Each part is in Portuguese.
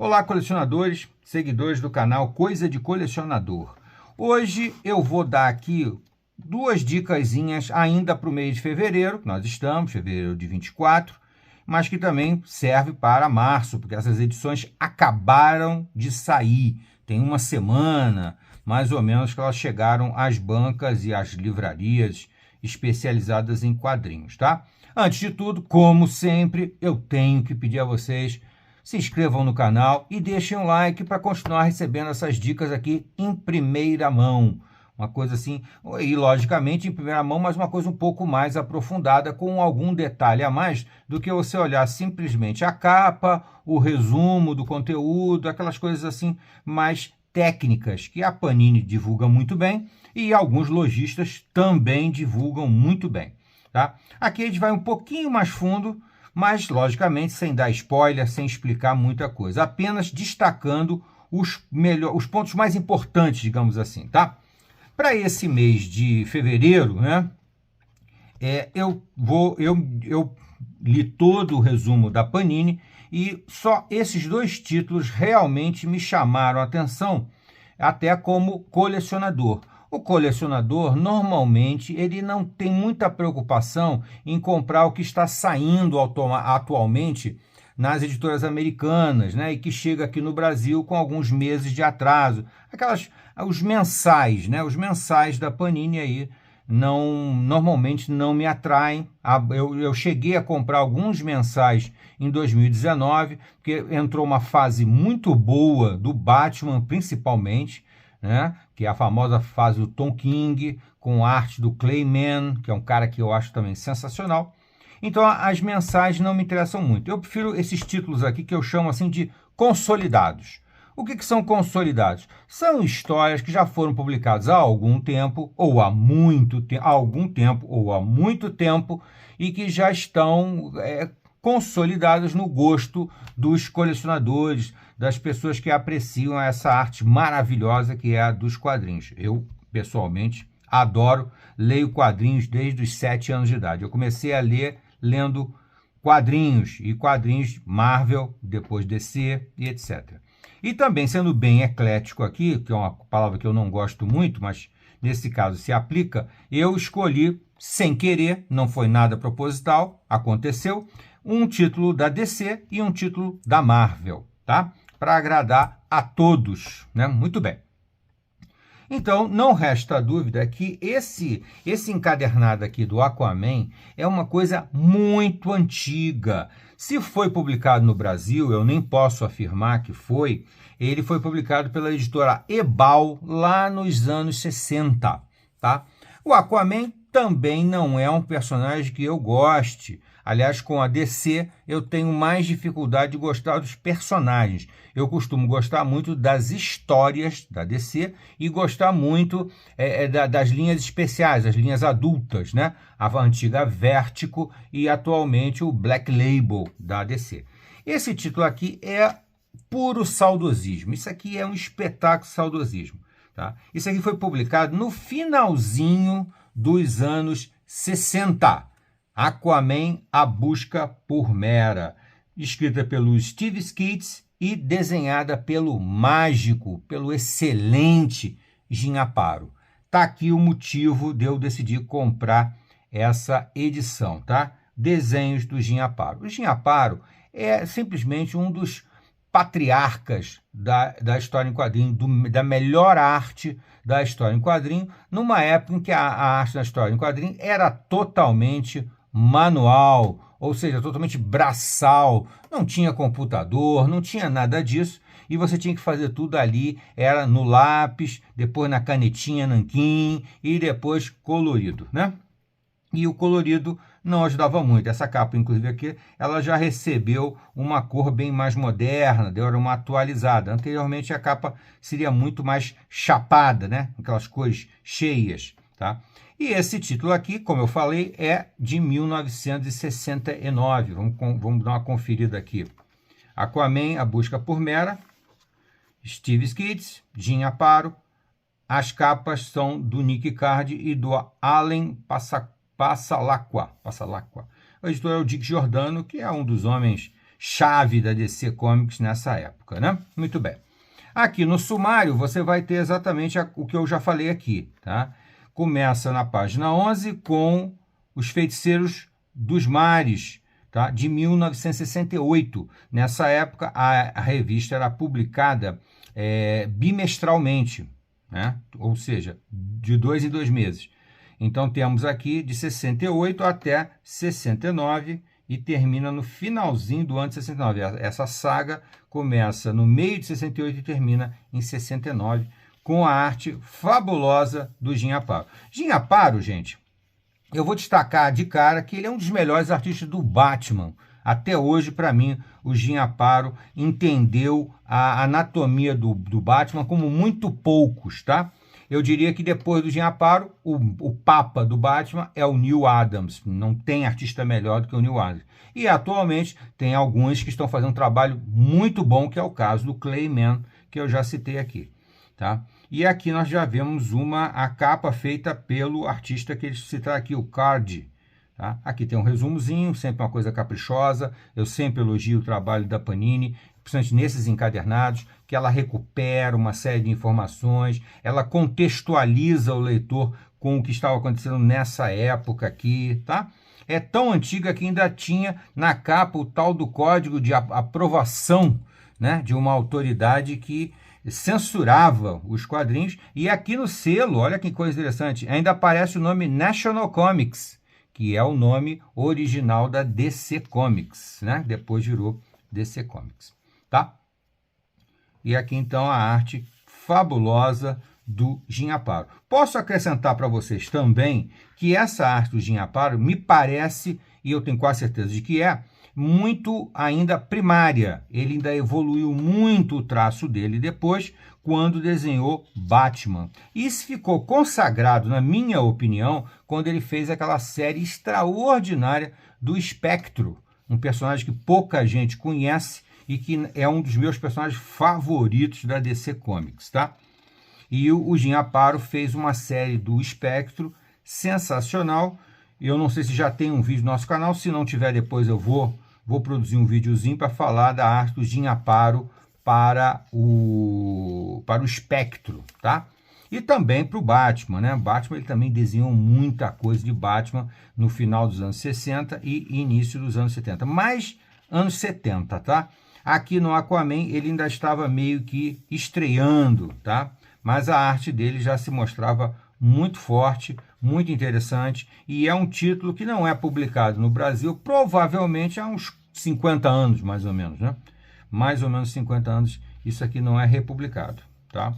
Olá, colecionadores, seguidores do canal Coisa de Colecionador. Hoje eu vou dar aqui duas dicasinhas ainda para o mês de fevereiro, que nós estamos, fevereiro de 24, mas que também serve para março, porque essas edições acabaram de sair. Tem uma semana, mais ou menos, que elas chegaram às bancas e às livrarias especializadas em quadrinhos, tá? Antes de tudo, como sempre, eu tenho que pedir a vocês se inscrevam no canal e deixem um like para continuar recebendo essas dicas aqui em primeira mão. Uma coisa assim, e logicamente em primeira mão, mas uma coisa um pouco mais aprofundada, com algum detalhe a mais do que você olhar simplesmente a capa, o resumo do conteúdo, aquelas coisas assim mais técnicas que a Panini divulga muito bem e alguns lojistas também divulgam muito bem. Tá? Aqui a gente vai um pouquinho mais fundo, mas logicamente sem dar spoiler, sem explicar muita coisa, apenas destacando os pontos mais importantes, digamos assim, tá? Para esse mês de fevereiro, né, eu li todo o resumo da Panini e só esses dois títulos realmente me chamaram a atenção, até como colecionador. O colecionador, normalmente, ele não tem muita preocupação em comprar o que está saindo atualmente nas editoras americanas, né, e que chega aqui no Brasil com alguns meses de atraso. Os mensais, né, os mensais da Panini aí, normalmente não me atraem. Eu cheguei a comprar alguns mensais em 2019, porque entrou uma fase muito boa do Batman, principalmente, né? Que é a famosa fase do Tom King, com arte do Clayman, que é um cara que eu acho também sensacional. Então, as mensais não me interessam muito. Eu prefiro esses títulos aqui que eu chamo assim de consolidados. O que são consolidados? São histórias que já foram publicadas há algum tempo, ou há muito tempo, e que já estão consolidadas no gosto dos colecionadores, das pessoas que apreciam essa arte maravilhosa que é a dos quadrinhos. Eu, pessoalmente, adoro, leio quadrinhos desde os 7 anos de idade. Eu comecei a ler lendo quadrinhos, e quadrinhos Marvel, depois DC e etc. E também, sendo bem eclético aqui, que é uma palavra que eu não gosto muito, mas nesse caso se aplica, eu escolhi, sem querer, não foi nada proposital, aconteceu, um título da DC e um título da Marvel, tá? Para agradar a todos, né? Muito bem. Então, não resta dúvida que esse encadernado aqui do Aquaman é uma coisa muito antiga. Se foi publicado no Brasil, eu nem posso afirmar que foi, ele foi publicado pela editora Ebal lá nos anos 60, tá? O Aquaman também não é um personagem que eu goste. Aliás, com a DC, eu tenho mais dificuldade de gostar dos personagens. Eu costumo gostar muito das histórias da DC e gostar muito das linhas especiais, as linhas adultas, né? A antiga Vertigo e atualmente o Black Label da DC. Esse título aqui é puro saudosismo. Isso aqui é um espetáculo de saudosismo. Tá? Isso aqui foi publicado no finalzinho dos anos 60. Aquaman, A Busca por Mera, escrita pelo Steve Skitz e desenhada pelo mágico, pelo excelente Jim Aparo. Tá aqui o motivo de eu decidir comprar essa edição, tá? Desenhos do Jim Aparo. O Jim Aparo é simplesmente um dos patriarcas da história em quadrinho, da melhor arte da história em quadrinho, numa época em que a arte da história em quadrinho era totalmente manual, ou seja, totalmente braçal, não tinha computador, não tinha nada disso, e você tinha que fazer tudo ali, era no lápis, depois na canetinha nanquim, e depois colorido, né? E o colorido não ajudava muito. Essa capa, inclusive aqui, ela já recebeu uma cor bem mais moderna, deu uma atualizada. Anteriormente a capa seria muito mais chapada, né? Aquelas cores cheias, tá? E esse título aqui, como eu falei, é de 1969. Vamos dar uma conferida aqui. Aquaman, A Busca por Mera, Steve Skitz, Jim Aparo. As capas são do Nick Card e do Allen Passalacqua. O editor é o Dick Giordano, que é um dos homens chave da DC Comics nessa época, né? Muito bem. Aqui no sumário você vai ter exatamente o que eu já falei aqui, tá? Começa na página 11 com Os Feiticeiros dos Mares, tá? De 1968. Nessa época a revista era publicada bimestralmente, né? Ou seja, de 2 em 2 meses. Então temos aqui de 68 até 69 e termina no finalzinho do ano de 69. Essa saga começa no meio de 68 e termina em 69, com a arte fabulosa do Jim Aparo. Jim Aparo, gente, eu vou destacar de cara que ele é um dos melhores artistas do Batman. Até hoje, para mim, o Jim Aparo entendeu a anatomia do Batman como muito poucos, tá? Eu diria que depois do Jim Aparo, o papa do Batman é o Neal Adams. Não tem artista melhor do que o Neal Adams. E atualmente tem alguns que estão fazendo um trabalho muito bom, que é o caso do Clayman, que eu já citei aqui, tá? E aqui nós já vemos a capa feita pelo artista que ele citar aqui, o Card. Tá? Aqui tem um resumozinho, sempre uma coisa caprichosa. Eu sempre elogio o trabalho da Panini, principalmente nesses encadernados, que ela recupera uma série de informações, ela contextualiza o leitor com o que estava acontecendo nessa época aqui, tá? É tão antiga que ainda tinha na capa o tal do código de aprovação, né, de uma autoridade que censurava os quadrinhos. E aqui no selo, olha que coisa interessante, ainda aparece o nome National Comics, que é o nome original da DC Comics, né? Depois virou DC Comics, tá? E aqui então a arte fabulosa do Jim Aparo. Posso acrescentar para vocês também que essa arte do Jim Aparo me parece, e eu tenho quase certeza de que muito ainda primária. Ele ainda evoluiu muito o traço dele depois, quando desenhou Batman. Isso ficou consagrado, na minha opinião, quando ele fez aquela série extraordinária do Espectro, um personagem que pouca gente conhece e que é um dos meus personagens favoritos da DC Comics, tá? E o Jim Aparo fez uma série do Espectro sensacional. Eu não sei se já tem um vídeo no nosso canal, se não tiver, depois eu vou produzir um videozinho para falar da arte do Jim Aparo para o Espectro, tá? E também para o Batman, né? Batman, ele também desenhou muita coisa de Batman no final dos anos 60 e início dos anos 70, mais anos 70, tá? Aqui no Aquaman ele ainda estava meio que estreando, tá? Mas a arte dele já se mostrava muito forte, muito interessante, e é um título que não é publicado no Brasil, provavelmente há uns 50 anos, mais ou menos, né? Mais ou menos 50 anos, isso aqui não é republicado, tá?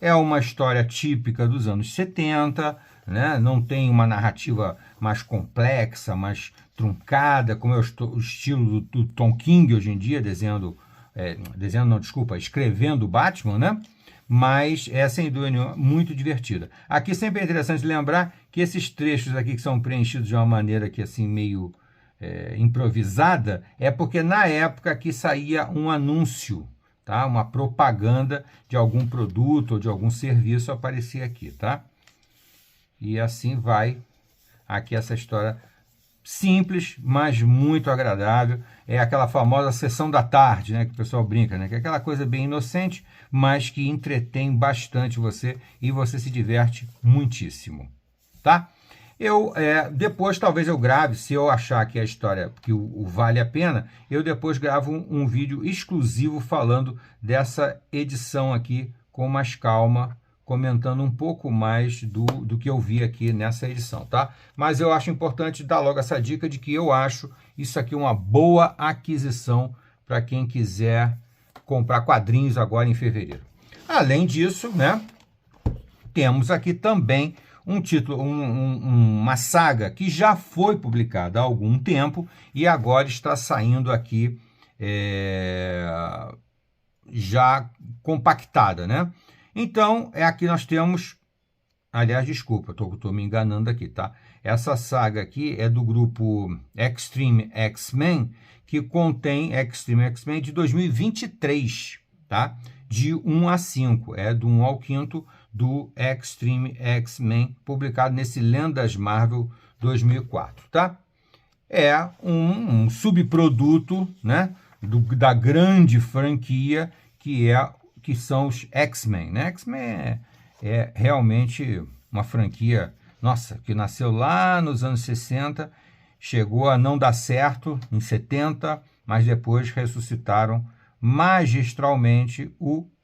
É uma história típica dos anos 70, né? Não tem uma narrativa mais complexa, mais truncada, como é o estilo do Tom King hoje em dia, escrevendo Batman, né? Mas é, sem dúvida nenhuma, muito divertida. Aqui sempre é interessante lembrar que esses trechos aqui que são preenchidos de uma maneira que assim meio improvisada, é porque na época que saía um anúncio, tá? Uma propaganda de algum produto ou de algum serviço aparecia aqui, tá? E assim vai aqui essa história simples, mas muito agradável. É aquela famosa sessão da tarde, né, que o pessoal brinca, né, que é aquela coisa bem inocente, mas que entretém bastante você e você se diverte muitíssimo, tá? Depois talvez eu grave, se eu achar que a história que o vale a pena, eu depois gravo um vídeo exclusivo falando dessa edição aqui com mais calma, comentando um pouco mais do que eu vi aqui nessa edição, tá? Mas eu acho importante dar logo essa dica de que eu acho isso aqui uma boa aquisição para quem quiser comprar quadrinhos agora em fevereiro. Além disso, né, temos aqui também um título, uma saga que já foi publicada há algum tempo e agora está saindo aqui já compactada, né? Então, aqui nós temos, aliás, desculpa, estou me enganando aqui, tá? Essa saga aqui é do grupo Extreme X-Men, que contém Extreme X-Men de 2023, tá? De 1 a 5, do 1 ao 5 do Extreme X-Men, publicado nesse Lendas Marvel 2004, tá? É um subproduto, né, da grande franquia que são os X-Men, né? X-Men é realmente uma franquia, nossa, que nasceu lá nos anos 60, chegou a não dar certo em 70, mas depois ressuscitaram magistralmente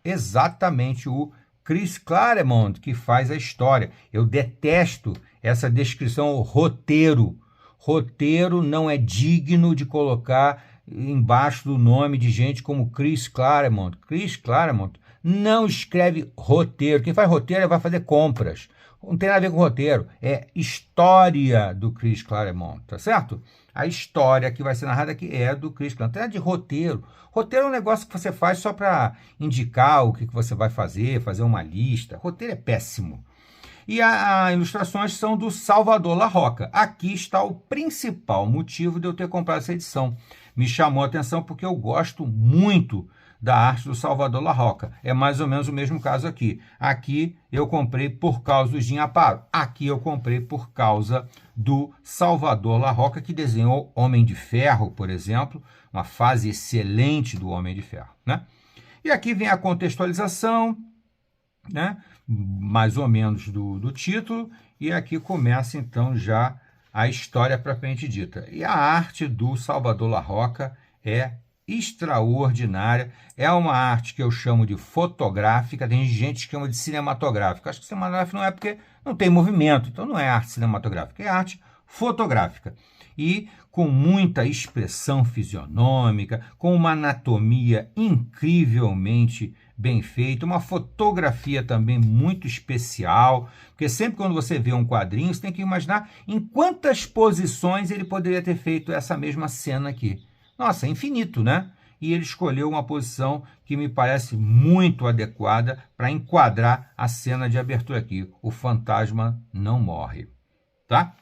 exatamente o Chris Claremont, que faz a história. Eu detesto essa descrição roteiro. Roteiro não é digno de colocar embaixo do nome de gente como Chris Claremont. Chris Claremont não escreve roteiro. Quem faz roteiro vai fazer compras. Não tem nada a ver com roteiro. É história do Chris Claremont, tá certo? A história que vai ser narrada aqui é do Chris Claremont. Não tem nada de roteiro. Roteiro é um negócio que você faz só para indicar o que você vai fazer uma lista. Roteiro é péssimo. E as ilustrações são do Salvador Larroca. Aqui está o principal motivo de eu ter comprado essa edição. Me chamou a atenção porque eu gosto muito da arte do Salvador Larroca. É mais ou menos o mesmo caso aqui. Aqui eu comprei por causa do Jim Aparo. Aqui eu comprei por causa do Salvador Larroca, que desenhou Homem de Ferro, por exemplo, uma fase excelente do Homem de Ferro, né? E aqui vem a contextualização, né? Mais ou menos do título, e aqui começa então já a história propriamente dita. E a arte do Salvador Larroca é extraordinária, é uma arte que eu chamo de fotográfica, tem gente que chama de cinematográfica. Acho que cinematográfica não é porque não tem movimento, então não é arte cinematográfica, é arte fotográfica. E com muita expressão fisionômica, com uma anatomia incrivelmente bem feita, uma fotografia também muito especial, porque sempre quando você vê um quadrinho, você tem que imaginar em quantas posições ele poderia ter feito essa mesma cena aqui. Nossa, é infinito, né? E ele escolheu uma posição que me parece muito adequada para enquadrar a cena de abertura aqui. O fantasma não morre, tá?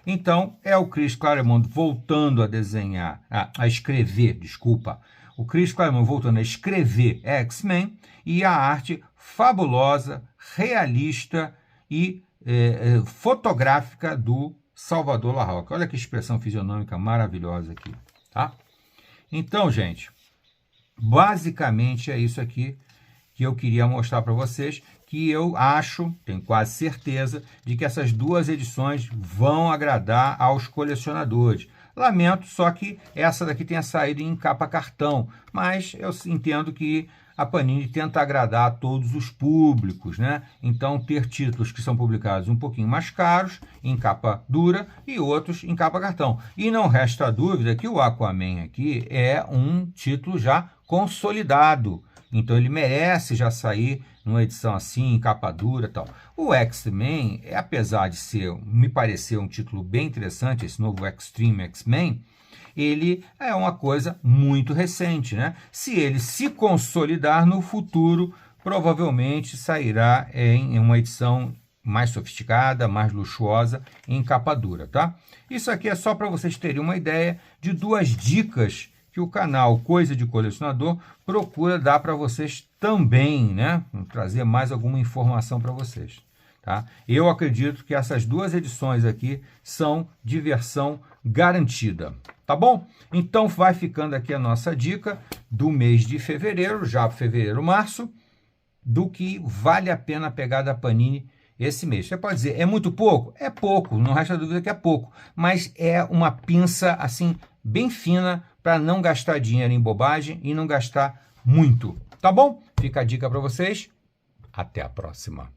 Então, é o Chris Claremont voltando a desenhar, a escrever, desculpa. O Chris Claremont voltando a escrever X-Men e a arte fabulosa, realista e fotográfica do Salvador Larroca. Olha que expressão fisionômica maravilhosa aqui, tá? Então, gente, basicamente é isso aqui que eu queria mostrar para vocês, que eu acho, tenho quase certeza, de que essas duas edições vão agradar aos colecionadores. Lamento só que essa daqui tenha saído em capa cartão, mas eu entendo que a Panini tenta agradar a todos os públicos, né? Então, ter títulos que são publicados um pouquinho mais caros, em capa dura, e outros em capa cartão. E não resta dúvida que o Aquaman aqui é um título já consolidado. Então, ele merece já sair numa edição assim, em capa dura e tal. O X-Men, apesar de me parecer um título bem interessante, esse novo Extreme X-Men, ele é uma coisa muito recente, né? Se ele se consolidar no futuro, provavelmente sairá em uma edição mais sofisticada, mais luxuosa, em capa dura, tá? Isso aqui é só para vocês terem uma ideia de duas dicas que o canal Coisa de Colecionador procura dar para vocês também, né? Vou trazer mais alguma informação para vocês, tá? Eu acredito que essas duas edições aqui são diversão garantida, tá bom? Então vai ficando aqui a nossa dica do mês de fevereiro, já fevereiro, março, do que vale a pena pegar da Panini esse mês. Você pode dizer, é muito pouco? É pouco, não resta dúvida que é pouco, mas é uma pinça assim bem fina para não gastar dinheiro em bobagem e não gastar muito, tá bom? Fica a dica para vocês. Até a próxima.